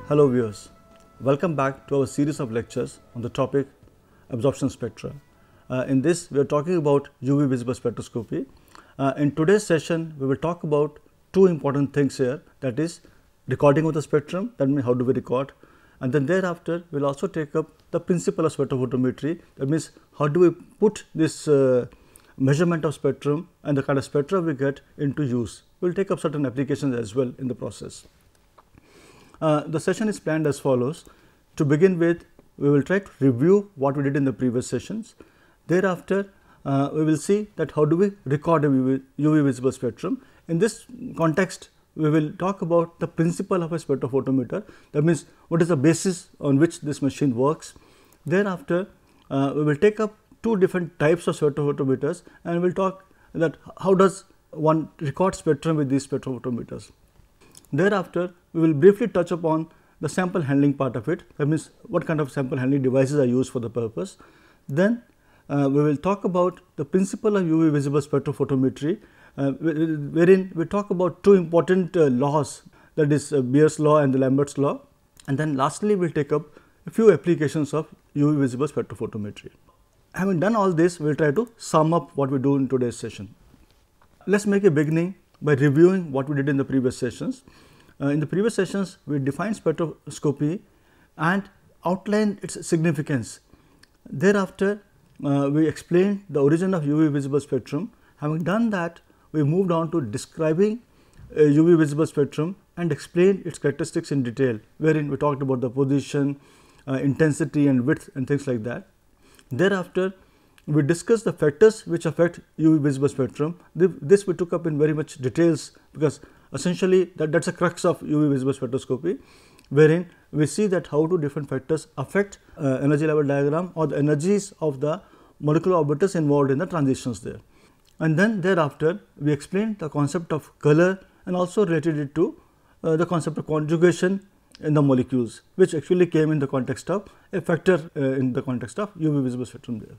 Hello viewers, welcome back to our series of lectures on the topic absorption spectra. In this we are talking about UV visible spectroscopy. In today's session we will talk about two important things here, that is recording of the spectrum, that means how do we record, and then thereafter we will also take up the principle of spectrophotometry, that means how do we put this measurement of spectrum and the kind of spectra we get into use. We will take up certain applications as well in the process. The session is planned as follows. To begin with, we will try to review what we did in the previous sessions. Thereafter, we will see that how do we record a UV visible spectrum. In this context, we will talk about the principle of a spectrophotometer, that means what is the basis on which this machine works. Thereafter, we will take up two different types of spectrophotometers and we will talk that how does one record spectrum with these spectrophotometers. Thereafter, we will briefly touch upon the sample handling part of it, that means what kind of sample handling devices are used for the purpose. Then we will talk about the principle of UV visible spectrophotometry, wherein we talk about two important laws, that is Beer's law and the Lambert's law, and then lastly we will take up a few applications of UV visible spectrophotometry. Having done all this, we will try to sum up what we do in today's session. Let us make a beginning by reviewing what we did in the previous sessions. In the previous sessions, we defined spectroscopy and outlined its significance. Thereafter, we explained the origin of UV visible spectrum. Having done that, we moved on to describing a UV visible spectrum and explained its characteristics in detail, wherein we talked about the position, intensity and width and things like that. Thereafter, we discussed the factors which affect UV visible spectrum. This we took up in very much details, because essentially that's a crux of UV visible spectroscopy, wherein we see that how do different factors affect energy level diagram or the energies of the molecular orbitals involved in the transitions there. And then thereafter we explained the concept of color and also related it to the concept of conjugation in the molecules, which actually came in the context of a factor in the context of UV visible spectrum there.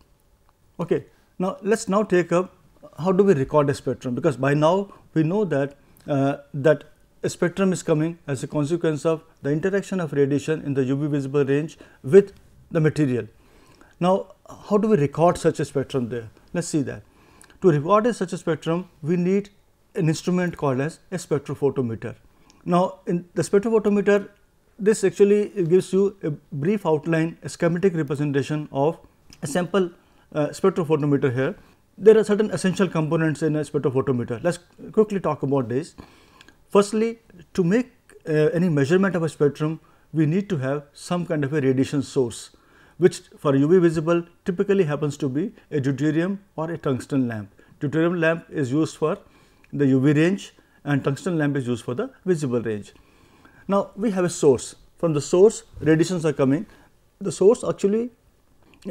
Okay, now let us now take up how do we record a spectrum, because by now we know that that a spectrum is coming as a consequence of the interaction of radiation in the UV visible range with the material. Now, how do we record such a spectrum there? Let us see that. To record such a spectrum, we need an instrument called as a spectrophotometer. Now, in the spectrophotometer, this actually gives you a brief outline, a schematic representation of a sample spectrophotometer here. There are certain essential components in a spectrophotometer. Let us quickly talk about this. Firstly, to make any measurement of a spectrum, we need to have some kind of a radiation source, which for UV visible typically happens to be a deuterium or a tungsten lamp. Deuterium lamp is used for the UV range and tungsten lamp is used for the visible range. Now, we have a source. From the source, radiations are coming. The source actually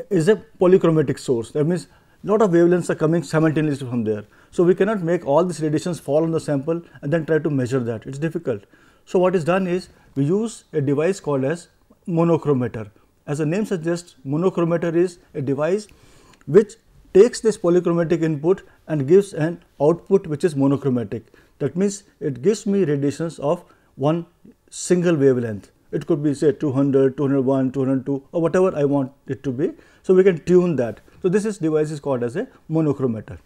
is a polychromatic source, that means lot of wavelengths are coming simultaneously from there. So, we cannot make all these radiations fall on the sample and then try to measure that, it is difficult. So, what is done is we use a device called as monochromator. As the name suggests, monochromator is a device which takes this polychromatic input and gives an output which is monochromatic. That means it gives me radiations of one single wavelength. It could be say 200, 201, 202 or whatever I want it to be. So, we can tune that. So, this device is called as a monochromator.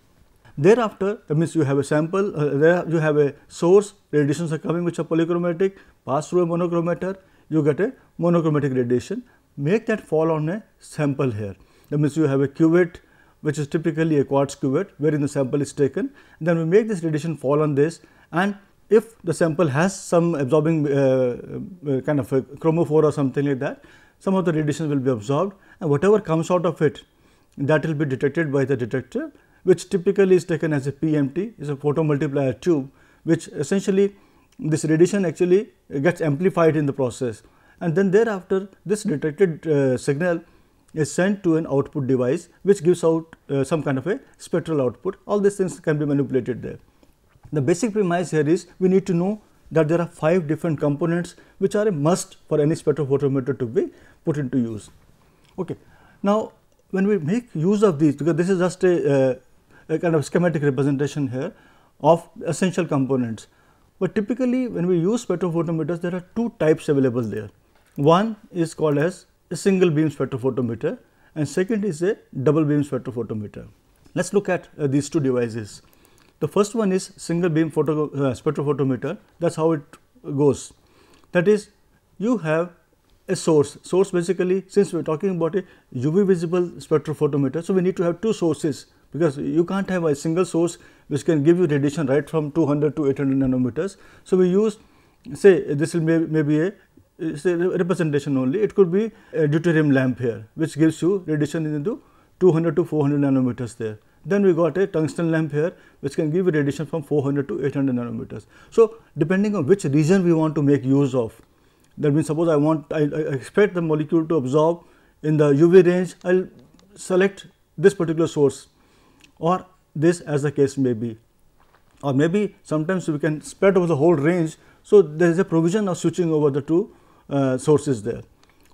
Thereafter, that means you have a sample, there you have a source, radiations are coming which are polychromatic, pass through a monochromator, you get a monochromatic radiation, make that fall on a sample here. That means you have a cuvette which is typically a quartz cuvette wherein the sample is taken, then we make this radiation fall on this, and if the sample has some absorbing kind of a chromophore or something like that, some of the radiation will be absorbed and whatever comes out of it, that will be detected by the detector, which typically is taken as a PMT, is a photomultiplier tube, which essentially this radiation actually gets amplified in the process, and then thereafter this detected signal is sent to an output device which gives out some kind of a spectral output. All these things can be manipulated there. The basic premise here is we need to know that there are 5 different components which are a must for any spectrophotometer to be put into use. Okay. Now, when we make use of these, because this is just a kind of schematic representation here of essential components, but typically when we use spectrophotometers, there are 2 types available there. One is called as a single beam spectrophotometer and second is a double beam spectrophotometer. Let us look at these two devices. The first one is single beam spectrophotometer. That is how it goes. That is, you have a source. Source basically, since we are talking about a UV visible spectrophotometer, so we need to have two sources, because you can't have a single source which can give you radiation right from 200 to 800 nanometers. So, we use, say this will maybe a representation only. It could be a deuterium lamp here, which gives you radiation into 200 to 400 nanometers there. Then we got a tungsten lamp here, which can give you radiation from 400 to 800 nanometers. So, depending on which region we want to make use of, that means suppose I expect the molecule to absorb in the UV range, I will select this particular source or this, as the case may be, or maybe sometimes we can spread over the whole range. So, there is a provision of switching over the two sources there.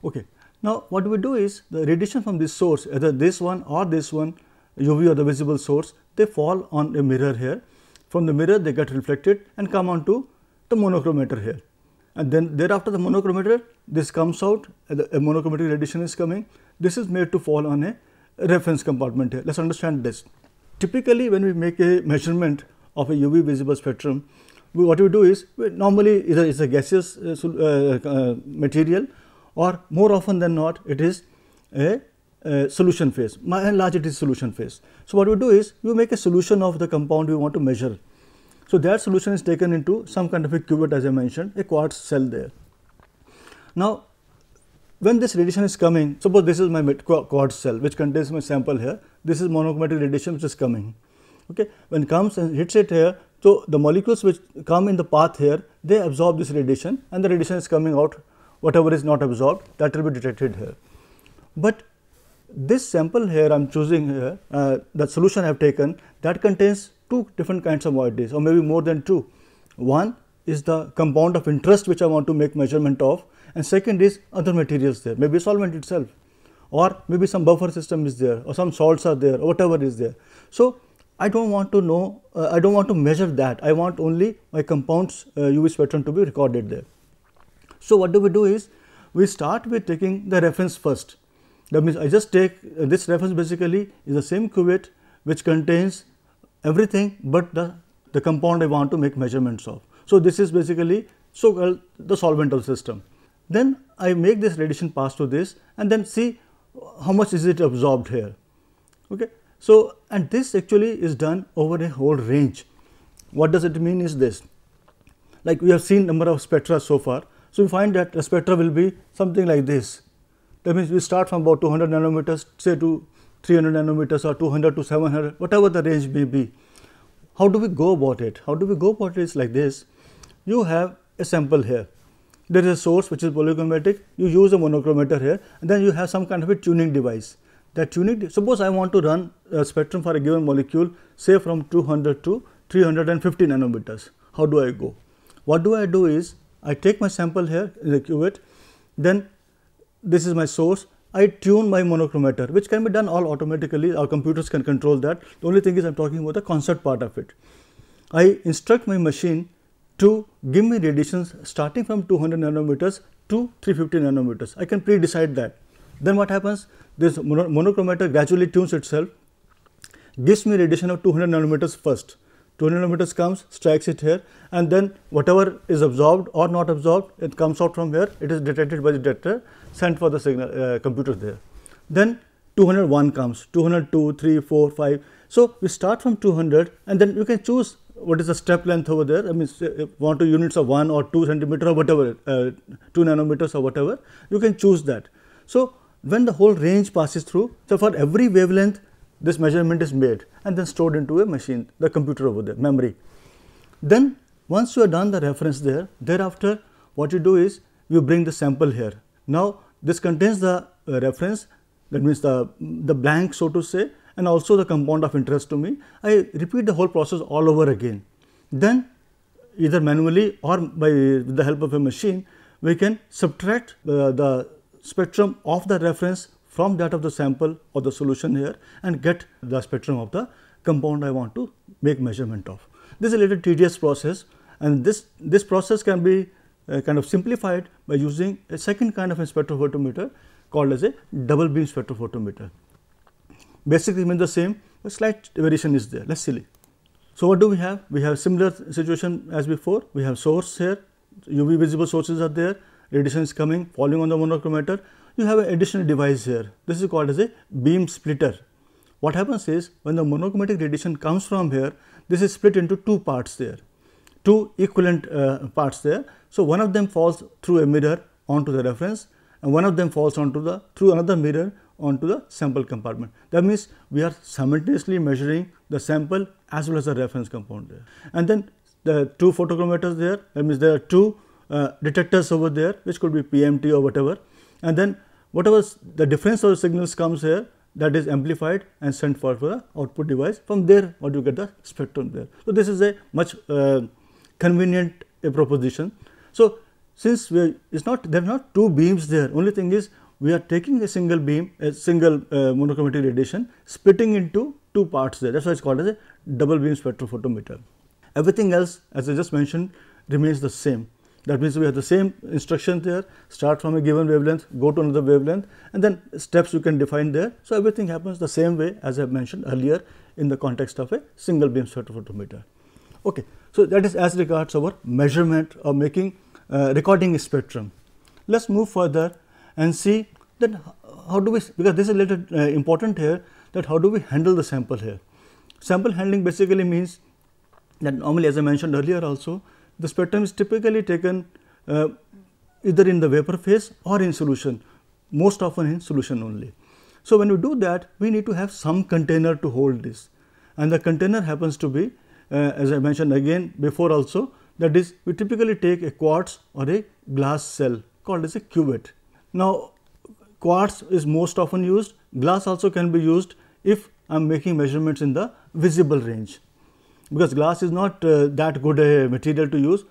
Okay. Now, what we do is the radiation from this source, either this one or this one, UV or the visible source, they fall on a mirror here. From the mirror they get reflected and come onto the monochromator here, and then thereafter the monochromator, this comes out, a monochromatic radiation is coming. This is made to fall on a reference compartment here. Let us understand this. Typically, when we make a measurement of a UV visible spectrum, what we do is, normally either it is a gaseous material, or more often than not it is a solution phase. By and large it is solution phase. So, what we do is, we make a solution of the compound we want to measure. So, that solution is taken into some kind of a cuvette, as I mentioned, a quartz cell there. Now, when this radiation is coming, suppose this is my quartz cell which contains my sample here, this is monochromatic radiation which is coming. Okay. When it comes and hits it here, so the molecules which come in the path here, they absorb this radiation and the radiation is coming out, whatever is not absorbed, that will be detected here. But this sample here I am choosing here, the solution I have taken, that contains two different kinds of moieties, or maybe more than two. One is the compound of interest which I want to make measurement of, and second is other materials there, maybe solvent itself, or maybe some buffer system is there, or some salts are there, or whatever is there. So, I do not want to know, I do not want to measure that, I want only my compound's UV spectrum to be recorded there. So, what do we do is, we start with taking the reference first. That means, I just take this reference basically is the same cuvette which contains everything, but the compound I want to make measurements of. So, this is basically so called the solvent of the system. Then I make this radiation pass through this and then see how much is it absorbed here. Okay. So, and this actually is done over a whole range. What does it mean is this, like we have seen number of spectra so far. So, we find that the spectra will be something like this. That means, we start from about 200 nanometers say to 300 nanometers or 200 to 700, whatever the range may be. How do we go about it? How do we go about it is like this. You have a sample here. There is a source which is polychromatic, you use a monochromator here, and then you have some kind of a tuning device. That tuning, suppose I want to run a spectrum for a given molecule, say from 200 to 350 nanometers. How do I go? What do I do is, I take my sample here in the cuvette, then this is my source, I tune my monochromator, which can be done all automatically, our computers can control that. The only thing is I am talking about the concept part of it. I instruct my machine to give me radiations starting from 200 nanometers to 350 nanometers. I can pre-decide that. Then what happens? This monochromator gradually tunes itself, gives me radiation of 200 nanometers first. 200 nanometers comes, strikes it here, and then whatever is absorbed or not absorbed, it comes out from here, it is detected by the detector, sent for the signal computer there. Then 201 comes, 202, 3, 4, 5. So, we start from 200 and then you can choose what is the step length over there. I mean, if you want to units of 1 or 2 centimeter or whatever, 2 nanometers or whatever, you can choose that. So, when the whole range passes through, so for every wavelength this measurement is made and then stored into a machine, the computer over there, memory. Then once you have done the reference there, thereafter what you do is you bring the sample here. Now, this contains the reference, that means the blank, so to say, and also the compound of interest to me. I repeat the whole process all over again. Then either manually or with the help of a machine, we can subtract the spectrum of the reference from that of the sample or the solution here and get the spectrum of the compound I want to make measurement of. This is a little tedious process, and this process can be kind of simplified by using a second kind of a spectrophotometer called as a double beam spectrophotometer. Basically means the same, but slight variation is there, less silly. So, what do we have? We have similar situation as before. We have source here, UV visible sources are there, radiation is coming, falling on the monochromator. You have an additional device here. This is called as a beam splitter. What happens is, when the monochromatic radiation comes from here, this is split into two parts there, two equivalent parts there. So, one of them falls through a mirror onto the reference, and one of them falls onto through another mirror onto the sample compartment. That means, we are simultaneously measuring the sample as well as the reference compound there. And then the two photochromators there, that means there are two detectors over there, which could be PMT or whatever, and then whatever the difference of the signals comes here, that is amplified and sent for the output device. From there, what you get the spectrum there. So, this is a much convenient proposition. So, since it's not, there are not two beams there, only thing is we are taking a single beam, a single monochromatic radiation, splitting into two parts there. That is why it is called as a double beam spectrophotometer. Everything else, as I just mentioned, remains the same. That means, we have the same instruction there, start from a given wavelength, go to another wavelength, and then steps you can define there. So, everything happens the same way as I have mentioned earlier in the context of a single beam spectrophotometer. Okay. So, that is as regards our measurement or making recording a spectrum. Let us move further and see that how do we, because this is a little important here, that how do we handle the sample here. Sample handling basically means that normally, as I mentioned earlier also, the spectrum is typically taken either in the vapor phase or in solution, most often in solution only. So, when we do that, we need to have some container to hold this, and the container happens to be as I mentioned again before also, that is, we typically take a quartz or a glass cell called as a cuvette. Now, quartz is most often used, glass also can be used if I am making measurements in the visible range, because glass is not that good a material to use.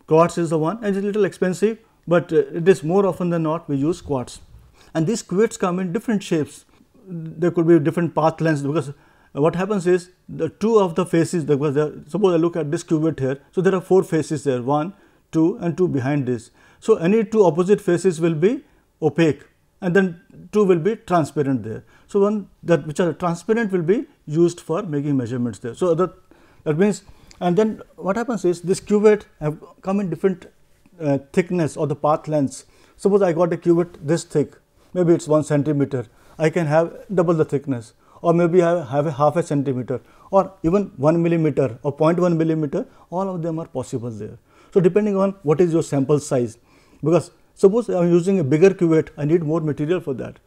Quartz is the one, and it is a little expensive, but it is more often than not we use quartz. And these cuvettes come in different shapes. There could be different path lengths, because what happens is the two of the faces, because suppose I look at this cuvette here. So, there are four faces there, 1, 2 and 2 behind this. So, any two opposite faces will be opaque, and then 2 will be transparent there. So, one that which are transparent will be used for making measurements there. So, that means, and then what happens is this cuvette have come in different thickness or the path lengths. Suppose I got a cuvette this thick, maybe it is 1 centimeter, I can have double the thickness, or maybe I have a half a centimeter, or even 1 millimeter or 0.1 millimeter, all of them are possible there. So, depending on what is your sample size, because suppose I am using a bigger cuvette, I need more material for that.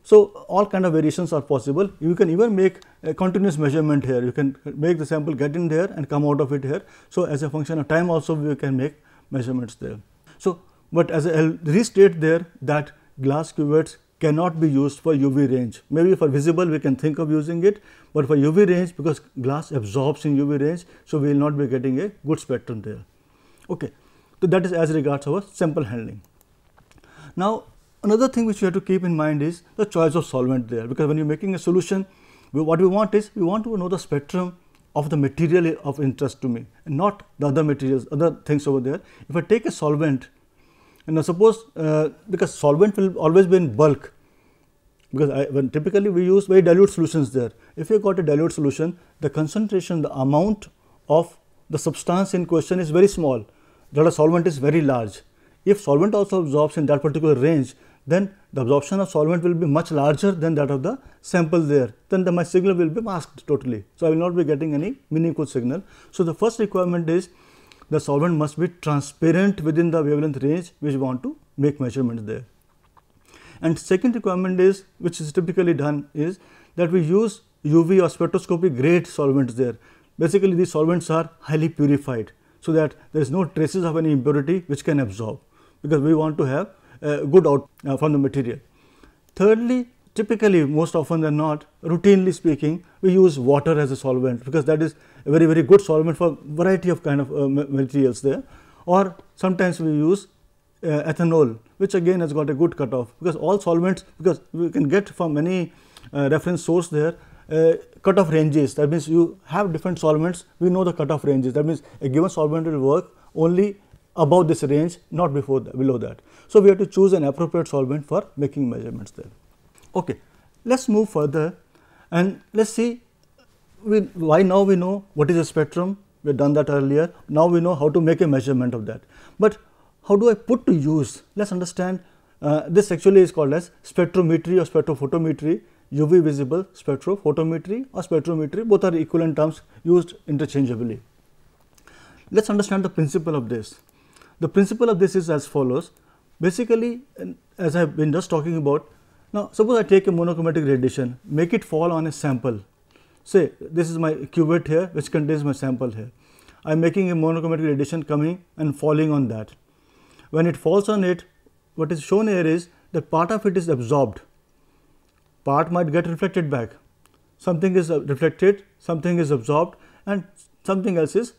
So, all kind of variations are possible. You can even make a continuous measurement here, you can make the sample get in there and come out of it here. So, as a function of time also we can make measurements there. So, but as I will restate there that glass cuvettes cannot be used for UV range. Maybe for visible we can think of using it, but for UV range, because glass absorbs in UV range, so we will not be getting a good spectrum there. Okay. So, that is as regards our sample handling. Now, another thing which you have to keep in mind is the choice of solvent there, because when you are making a solution, what we want is, we want to know the spectrum of the material of interest to me, and not the other materials, other things over there. If I take a solvent, and now suppose because solvent will always be in bulk, because when typically we use very dilute solutions there. If you got a dilute solution, the concentration, the amount of the substance in question is very small, the solvent is very large. If solvent also absorbs in that particular range, then the absorption of solvent will be much larger than that of the sample there, then my signal will be masked totally. So, I will not be getting any meaningful signal. So, the first requirement is the solvent must be transparent within the wavelength range which we want to make measurements there. And second requirement is, which is typically done, is that we use UV or spectroscopy grade solvents there. Basically, these solvents are highly purified, so that there is no traces of any impurity which can absorb, because we want to have good out from the material. Thirdly, typically most often than not, routinely speaking, we use water as a solvent, because that is a very, very good solvent for variety of kind of materials there, or sometimes we use ethanol, which again has got a good cutoff, because all solvents, because we can get from any reference source there cutoff ranges. That means, you have different solvents, we know the cutoff ranges. That means, a given solvent will work only above this range, not below that. So, we have to choose an appropriate solvent for making measurements there. Okay, let us move further and let us see why now we know what is a spectrum. We have done that earlier. Now we know how to make a measurement of that. But how do I put to use? Let us understand this actually is called as spectrometry or spectrophotometry, UV visible spectrophotometry or spectrometry, both are equivalent terms used interchangeably. Let us understand the principle of this. The principle of this is as follows. Basically, as I have been just talking about, now suppose I take a monochromatic radiation, make it fall on a sample. Say this is my cuvette here which contains my sample here. I am making a monochromatic radiation coming and falling on that. When it falls on it, what is shown here is that part of it is absorbed, part might get reflected back, something is reflected, something is absorbed and something else is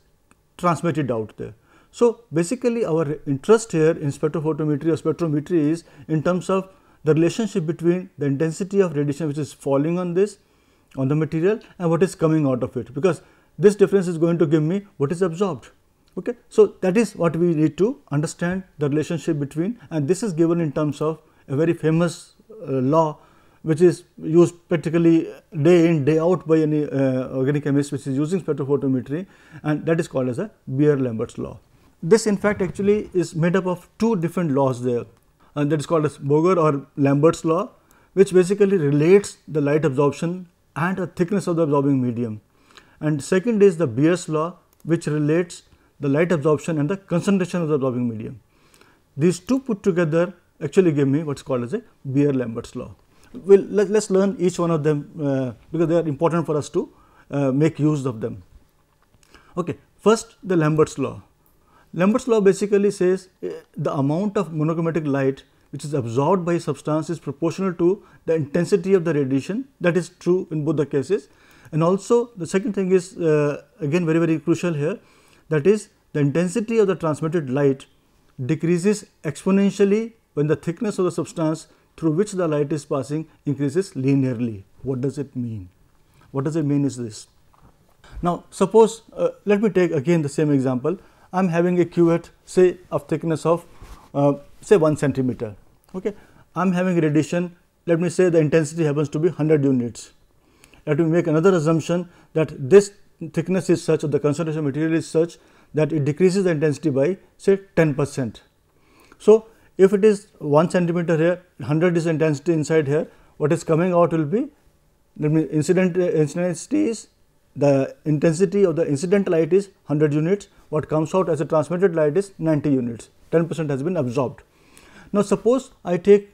transmitted out there. So, basically our interest here in spectrophotometry or spectrometry is in terms of the relationship between the intensity of radiation which is falling on this, on the material, and what is coming out of it, because this difference is going to give me what is absorbed. Okay. So, that is what we need to understand, the relationship between, and this is given in terms of a very famous law which is used practically day in day out by any organic chemist which is using spectrophotometry, and that is called as a Beer-Lambert's law. This in fact actually is made up of two different laws there, and that is called as Boger or Lambert's law, which basically relates the light absorption and the thickness of the absorbing medium, and second is the Beer's law, which relates the light absorption and the concentration of the absorbing medium. These two put together actually give me what is called as a Beer-Lambert's law. Well, let us learn each one of them because they are important for us to make use of them. Okay. First, the Lambert's law. Lambert's law basically says the amount of monochromatic light which is absorbed by a substance is proportional to the intensity of the radiation. That is true in both the cases, and also the second thing is again very crucial here, that is the intensity of the transmitted light decreases exponentially when the thickness of the substance through which the light is passing increases linearly. What does it mean? What does it mean is this. Now, suppose let me take again the same example. I am having a cuvette, say of thickness of say 1 centimeter. Okay. I am having radiation, let me say the intensity happens to be 100 units. Let me make another assumption that this thickness is such, or the concentration of material is such that it decreases the intensity by say 10%. So, if it is 1 centimeter here, 100 is the intensity inside here, what is coming out will be, let me intensity is, the intensity of the incident light is 100 units, what comes out as a transmitted light is 90 units, 10% has been absorbed. Now, suppose I take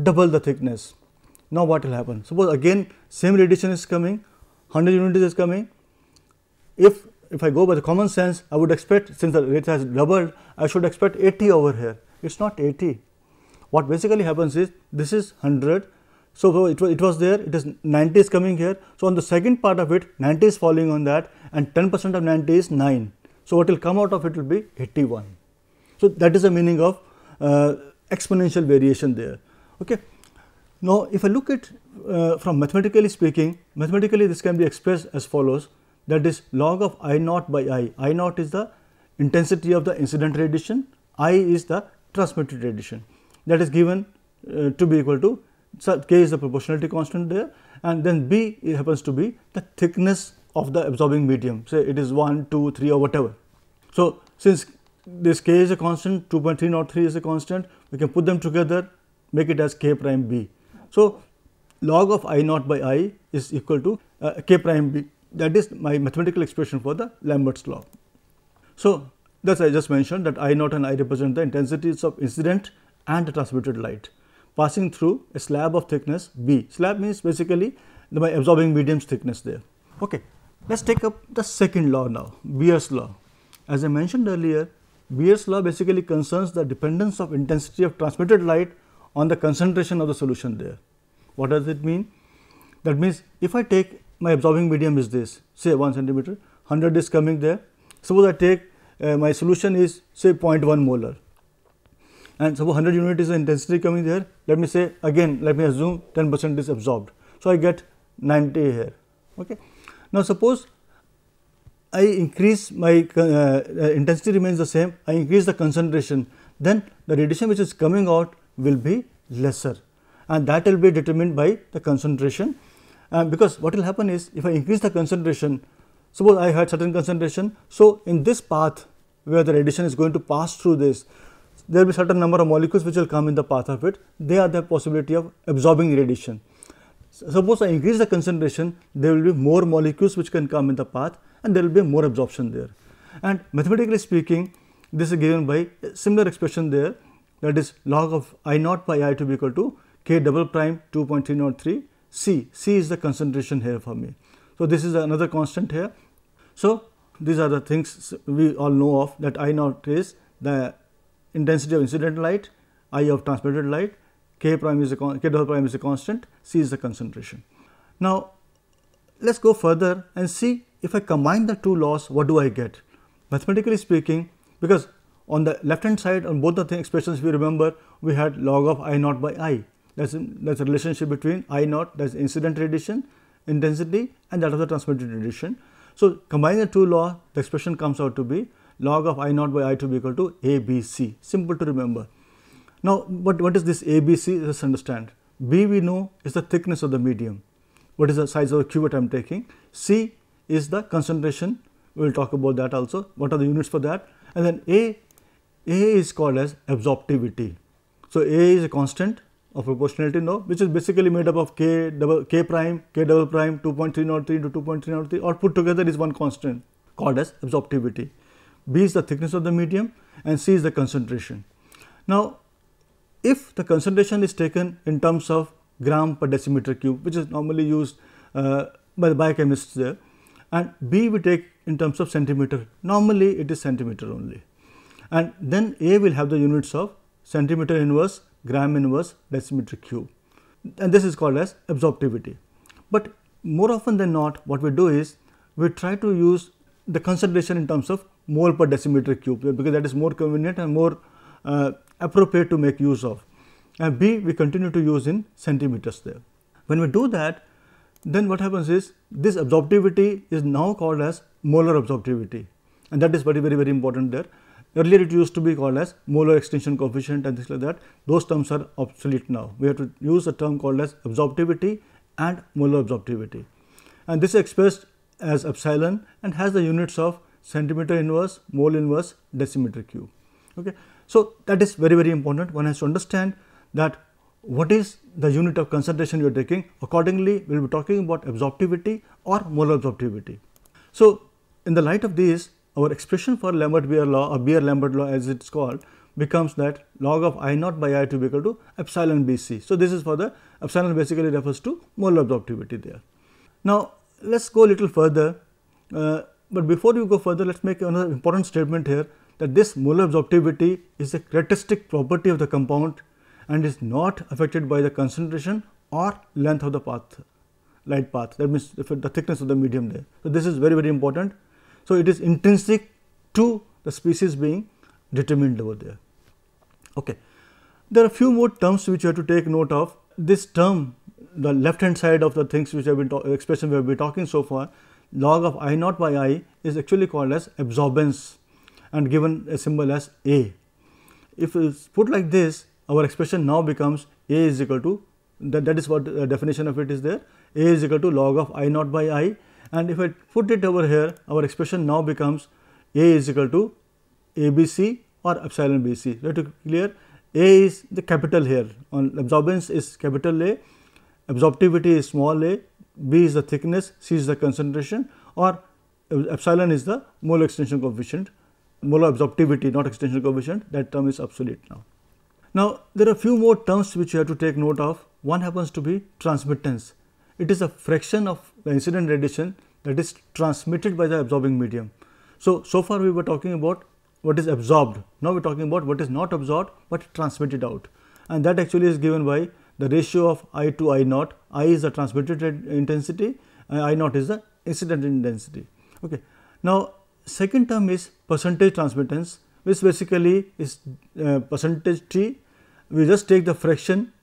double the thickness, now what will happen? Suppose again same radiation is coming, 100 units is coming. If I go by the common sense, I would expect, since the rate has doubled, I should expect 80 over here. It is not 80. What basically happens is, this is 100. So, it was there, it is 90 is coming here. So, on the second part of it, 90 is falling on that, and 10% of 90 is 9. So, what will come out of it will be 81. So, that is the meaning of exponential variation there. Okay. Now, if I look at from mathematically speaking, mathematically this can be expressed as follows, that is log of I naught by I. I naught is the intensity of the incident radiation, I is the transmitted radiation, that is given to be equal to, so K is the proportionality constant there, and then B happens to be the thickness of the absorbing medium, say it is 1, 2, 3 or whatever. So, since this K is a constant, 2.303 is a constant, we can put them together, make it as K prime B. So, log of I naught by I is equal to K prime B, that is my mathematical expression for the Lambert's law. So, thus I just mentioned that I naught and I represent the intensities of incident and the transmitted light passing through a slab of thickness B. Slab means basically my absorbing medium's thickness there. Okay. Let us take up the second law now, Beer's law. As I mentioned earlier, Beer's law basically concerns the dependence of intensity of transmitted light on the concentration of the solution there. What does it mean? That means, if I take my absorbing medium is this, say 1 centimeter, 100 is coming there. Suppose I take my solution is say 0.1 molar, and suppose 100 unit is the intensity coming there. Let me say again, let me assume 10% is absorbed. So, I get 90 here. Okay. Now, suppose I increase my intensity remains the same, I increase the concentration, then the radiation which is coming out will be lesser, and that will be determined by the concentration. Because what will happen is, if I increase the concentration, suppose I had certain concentration, so in this path where the radiation is going to pass through this, there will be certain number of molecules which will come in the path of it, they are the possibility of absorbing radiation. Suppose I increase the concentration, there will be more molecules which can come in the path, and there will be more absorption there. And mathematically speaking, this is given by a similar expression there, that is log of I naught by I to be equal to K double prime 2.303 C. C is the concentration here for me. So, this is another constant here. So, these are the things we all know of, that I naught is the intensity of incident light, I of transmitted light, K prime is a K double prime is a constant, C is the concentration. Now, let us go further and see, if I combine the two laws, what do I get? Mathematically speaking, because on the left hand side on both the expressions, we remember we had log of I naught by I, that's a relationship between I naught, that is incident radiation intensity, and that of the transmitted radiation. So, combine the two laws, the expression comes out to be log of I naught by I to be equal to ABC, simple to remember. Now, what is this ABC? Let us understand. B we know is the thickness of the medium. What is the size of the cuvette I am taking? C is the concentration, we will talk about that also, what are the units for that, and then A is called as absorptivity. So, A is a constant of proportionality now, which is basically made up of K prime, K double prime 2.303 into 2.303, or put together is one constant called as absorptivity. B is the thickness of the medium and C is the concentration. Now, if the concentration is taken in terms of gram per decimeter cube, which is normally used by the biochemists there, and B we take in terms of centimeter, normally it is centimeter only, and then A will have the units of centimeter inverse, gram inverse, decimeter cube, and this is called as absorptivity. But more often than not, what we do is we try to use the concentration in terms of mole per decimeter cube, because that is more convenient and more appropriate to make use of, and B we continue to use in centimeters there. When we do that, then what happens is, this absorptivity is now called as molar absorptivity, and that is very important there. Earlier it used to be called as molar extinction coefficient and things like that. Those terms are obsolete now. We have to use a term called as absorptivity and molar absorptivity, and this is expressed as epsilon and has the units of centimeter inverse, mole inverse, decimeter cube. Okay. So, that is very important. One has to understand that what is the unit of concentration you are taking. Accordingly, we will be talking about absorptivity or molar absorptivity. So, in the light of these, our expression for Lambert-Beer law, or Beer-Lambert law as it is called, becomes that log of I naught by I to be equal to epsilon BC. So, this is for the epsilon basically refers to molar absorptivity there. Now, let us go a little further, but before you go further, let us make another important statement here, that this molar absorptivity is a characteristic property of the compound and is not affected by the concentration or length of the path, light path, that means the thickness of the medium there. So, this is very important. So, it is intrinsic to the species being determined over there. Okay. There are a few more terms which you have to take note of. This term, the left hand side of the things which have been expression we have been talking so far, log of I naught by I is actually called as absorbance and given a symbol as A. If it is put like this, our expression now becomes A is equal to, that is what the definition of it is there, A is equal to log of I naught by I, and if I put it over here, our expression now becomes A is equal to ABC or epsilon BC. Let it clear, A is the capital here, on absorbance is capital A, absorptivity is small a, B is the thickness, C is the concentration, or epsilon is the molar extension coefficient, molar absorptivity, not extension coefficient, that term is obsolete now. Now, there are a few more terms which you have to take note of. One happens to be transmittance. It is a fraction of the incident radiation that is transmitted by the absorbing medium. So far we were talking about what is absorbed. Now we are talking about what is not absorbed but transmitted out, and that actually is given by the ratio of I to I naught. I is the transmitted intensity and I naught is the incident intensity. Okay. Now, second term is percentage transmittance, which basically is percentage T. We just take the fraction,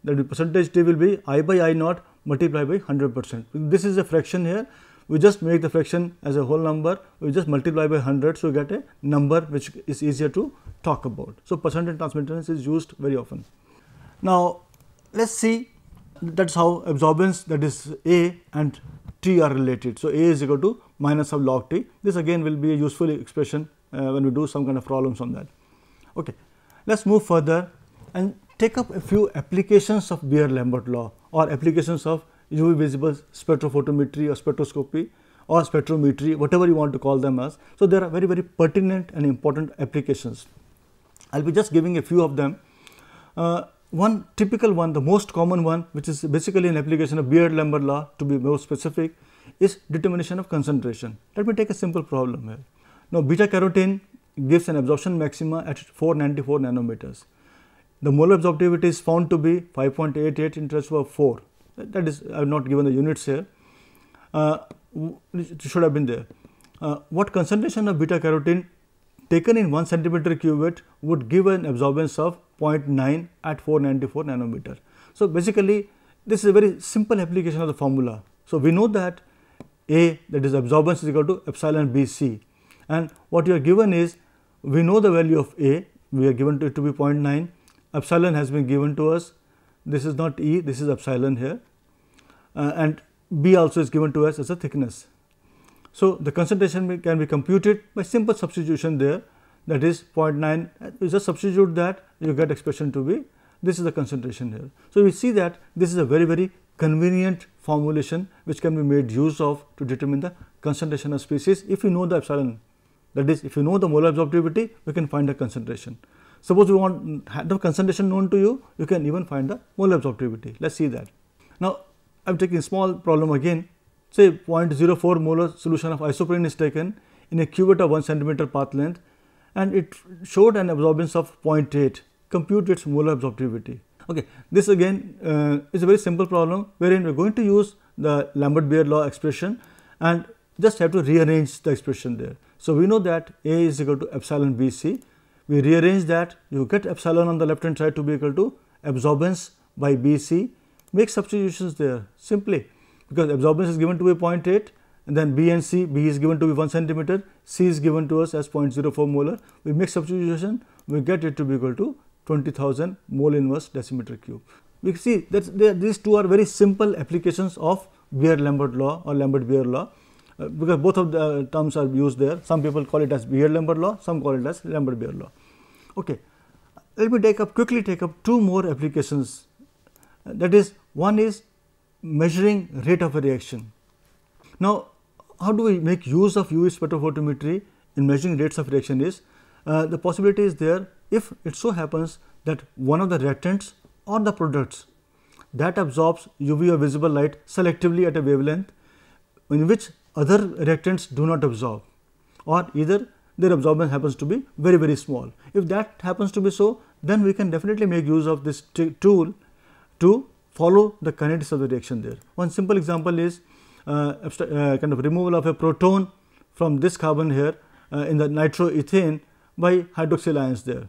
that the percentage T will be I by I naught multiplied by 100%. This is a fraction here, we just make the fraction as a whole number, we just multiply by 100, so we get a number which is easier to talk about. So, percentage transmittance is used very often. Now, let us see that is how absorbance, that is A and T, are related. So, A is equal to minus of log T. This again will be a useful expression when we do some kind of problems on that. Okay. Let us move further and take up a few applications of Beer-Lambert law or applications of UV visible spectrophotometry or spectroscopy or spectrometry, whatever you want to call them as. So, there are very, very pertinent and important applications. I will be just giving a few of them. One typical one, the most common one, which is basically an application of Beer-Lambert law, to be more specific, is determination of concentration. Let me take a simple problem here. Now, beta carotene gives an absorption maxima at 494 nanometers. The molar absorptivity is found to be 5.88 in terms of 4. That is, I have not given the units here. It should have been there. What concentration of beta carotene taken in 1 centimeter cuvette would give an absorbance of 0.9 at 494 nanometer. So, basically this is a very simple application of the formula. So, we know that A, that is absorbance, is equal to epsilon BC, and what you are given is, we know the value of A, we are given it to be 0.9, epsilon has been given to us, this is not E, this is epsilon here, and B also is given to us as a thickness. So, the concentration can be computed by simple substitution there, that is 0.9, you just substitute that, you get expression to be, this is the concentration here. So, we see that this is a very, very convenient formulation which can be made use of to determine the concentration of species if you know the epsilon. That is, if you know the molar absorptivity, we can find the concentration. Suppose we want the concentration known to you, you can even find the molar absorptivity. Let us see that. Now, I am taking a small problem again. Say 0.04 molar solution of isoprene is taken in a cuvette of 1 centimeter path length, and it showed an absorbance of 0.8. Compute its molar absorptivity. Okay, this again is a very simple problem wherein we are going to use the Lambert-Beer law expression and just have to rearrange the expression there. So, we know that A is equal to epsilon BC. We rearrange that, you get epsilon on the left hand side to be equal to absorbance by BC. Make substitutions there simply, because absorbance is given to be 0.8, and then B and C, B is given to be 1 centimeter, C is given to us as 0.04 molar. We make substitution, we get it to be equal to 20,000 mole inverse decimeter cube. We see that these two are very simple applications of Beer-Lambert law or Lambert-Beer law, because both of the terms are used there. Some people call it as Beer-Lambert law, some call it as Lambert-Beer law. Okay. Let me quickly take up two more applications. That is, one is measuring rate of a reaction. Now, how do we make use of UV spectrophotometry in measuring rates of reaction is, the possibility is there if it so happens that one of the reactants or the products that absorbs UV or visible light selectively at a wavelength in which other reactants do not absorb, or either their absorbance happens to be very, very small. If that happens to be so, then we can definitely make use of this tool to follow the kinetics of the reaction there. One simple example is kind of removal of a proton from this carbon here in the nitroethane by hydroxyl ions there.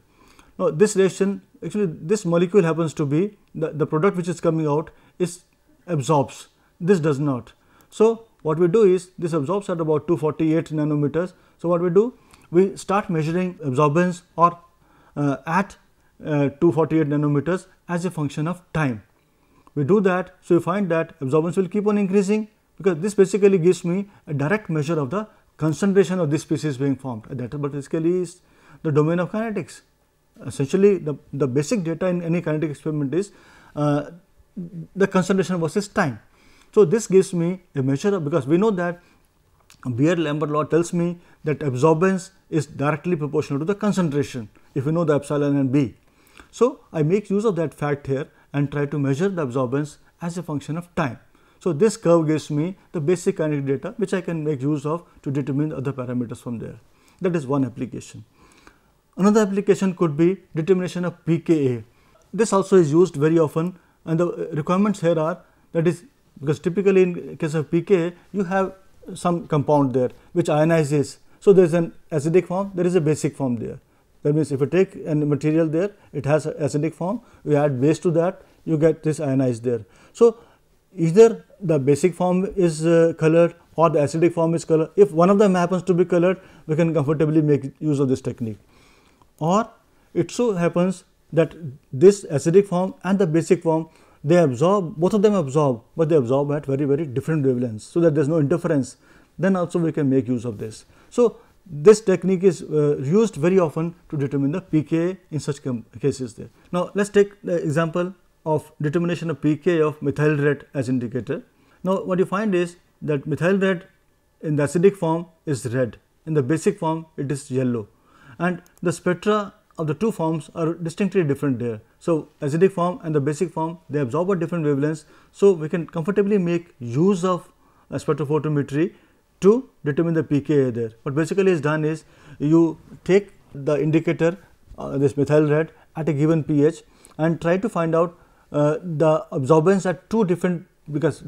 Now, this reaction, actually this molecule happens to be the product which is coming out is absorbs, this does not. So, what we do is this absorbs at about 248 nanometers. So, what we do? We start measuring absorbance or at 248 nanometers as a function of time. We do that, so we find that absorbance will keep on increasing, because this basically gives me a direct measure of the concentration of this species being formed. That basically is the domain of kinetics. Essentially, the basic data in any kinetic experiment is the concentration versus time. So, this gives me a measure of, because we know that Beer-Lambert law tells me that absorbance is directly proportional to the concentration if we know the epsilon and B. So, I make use of that fact here and try to measure the absorbance as a function of time. So, this curve gives me the basic kinetic data which I can make use of to determine the other parameters from there. That is one application. Another application could be determination of pKa. This also is used very often, and the requirements here are, that is, because typically in case of pKa you have some compound there which ionizes. So, there is an acidic form, there is a basic form there. That means, if you take a material there, it has an acidic form, you add base to that, you get this ionized there. So, either the basic form is colored or the acidic form is colored. If one of them happens to be colored, we can comfortably make use of this technique. Or it so happens that this acidic form and the basic form, they absorb, both of them absorb, but they absorb at very, very different wavelengths, so that there is no interference. Then also we can make use of this. So this technique is used very often to determine the pKa in such cases there. Now let's take the example of determination of pKa of methyl red as indicator. Now what you find is that methyl red in the acidic form is red, in the basic form it is yellow, and the spectra of the two forms are distinctly different there. So acidic form and the basic form, they absorb at different wavelengths, so we can comfortably make use of spectrophotometry to determine the pKa there. What basically is done is, you take the indicator this methyl red at a given pH and try to find out the absorbance at two different, because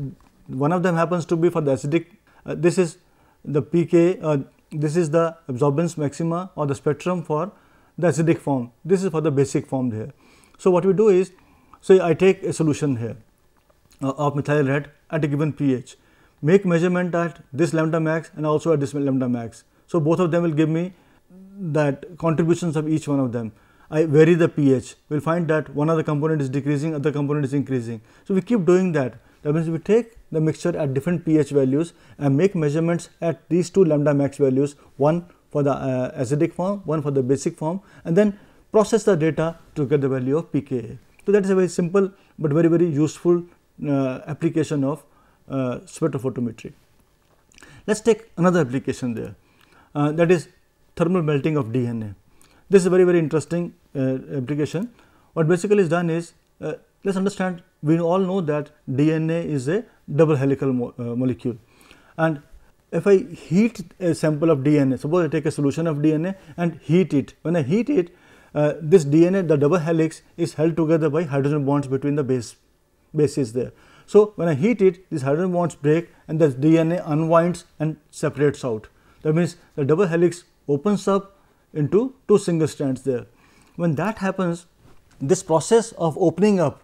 one of them happens to be for the acidic, this is the pKa, this is the absorbance maxima or the spectrum for the acidic form, this is for the basic form here. So what we do is, say I take a solution here of methyl red at a given pH, make measurement at this lambda max and also at this lambda max. So both of them will give me that contributions of each one of them. I vary the pH, we will find that one of the component is decreasing, other component is increasing. So we keep doing that. That means we take the mixture at different pH values and make measurements at these two lambda max values, one for the acidic form, one for the basic form, and then process the data to get the value of pKa. So that is a very simple but very, very useful application of spectrophotometry. Let us take another application there, that is thermal melting of DNA. This is a very, very interesting application. What basically is done is, let us understand, we all know that DNA is a double helical molecule, and if I heat a sample of DNA, suppose I take a solution of DNA and heat it. When I heat it, this DNA, the double helix, is held together by hydrogen bonds between the bases there. So when I heat it, these hydrogen bonds break and the DNA unwinds and separates out. That means the double helix opens up into two single strands there. When that happens, this process of opening up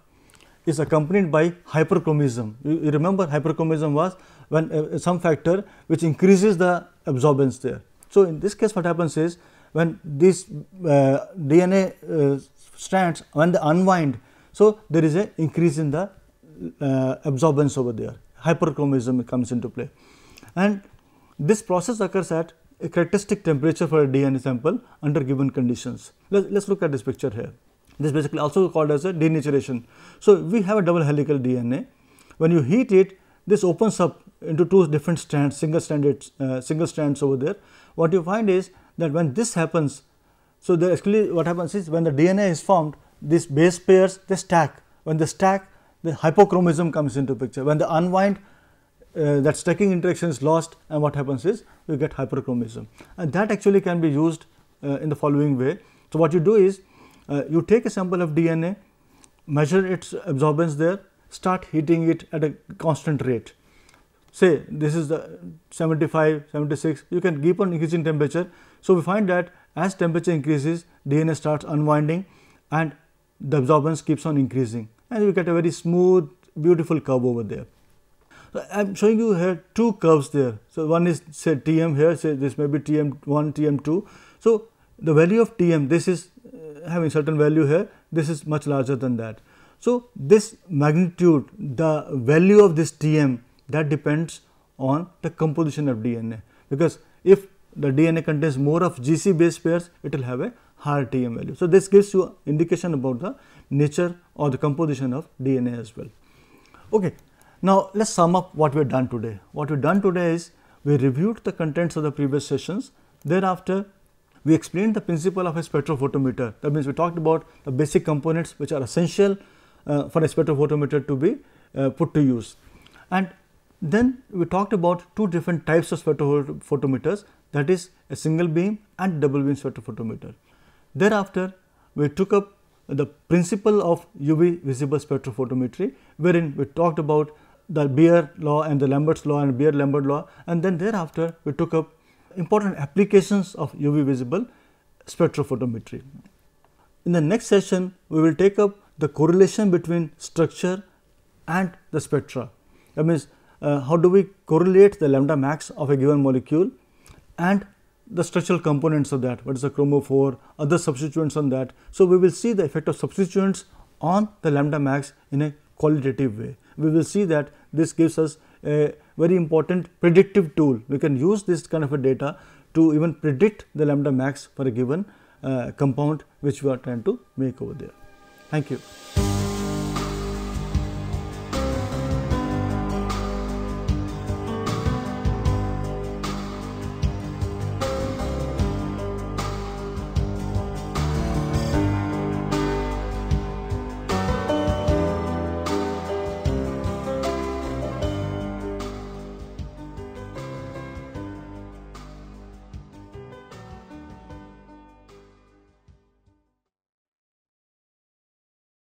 is accompanied by hyperchromism. You remember hyperchromism was when some factor which increases the absorbance there. So in this case what happens is, when these DNA strands, when they unwind, so there is a increase in the absorbance over there, hyperchromism comes into play, and this process occurs at a characteristic temperature for a DNA sample under given conditions. Let's look at this picture here. This is basically also called as a denaturation. So we have a double helical DNA. When you heat it, this opens up into two different strands, single strands over there. What you find is that when this happens, so actually what happens is, when the DNA is formed, these base pairs, they stack. When they stack, the hypochromism comes into picture. When they unwind, that stacking interaction is lost, and what happens is, we get hyperchromism, and that actually can be used in the following way. So what you do is, you take a sample of DNA, measure its absorbance there, start heating it at a constant rate. Say this is the 75, 76, you can keep on increasing temperature. So we find that as temperature increases, DNA starts unwinding and the absorbance keeps on increasing, and you get a very smooth, beautiful curve over there. So I am showing you here two curves there. So one is, say, Tm here, say this may be Tm1, Tm2. So the value of Tm, this is having certain value here, this is much larger than that. So this magnitude, the value of this Tm, that depends on the composition of DNA, because if the DNA contains more of GC base pairs, it will have a higher Tm value. So this gives you indication about the nature or the composition of DNA as well. Okay. Now let's sum up what we have done today. What we have done today is, we reviewed the contents of the previous sessions. Thereafter, we explained the principle of a spectrophotometer. That means we talked about the basic components which are essential for a spectrophotometer to be put to use. And then we talked about two different types of spectrophotometers, that is a single beam and double beam spectrophotometer. Thereafter, we took up the principle of UV visible spectrophotometry, wherein we talked about the Beer law and the Lambert's law and Beer-Lambert law, and then thereafter we took up important applications of UV visible spectrophotometry. In the next session, we will take up the correlation between structure and the spectra. That means how do we correlate the lambda max of a given molecule and the structural components of that, what is the chromophore, other substituents on that. So, we will see the effect of substituents on the lambda max in a qualitative way. We will see that this gives us a very important predictive tool. We can use this kind of a data to even predict the lambda max for a given compound which we are trying to make over there. Thank you.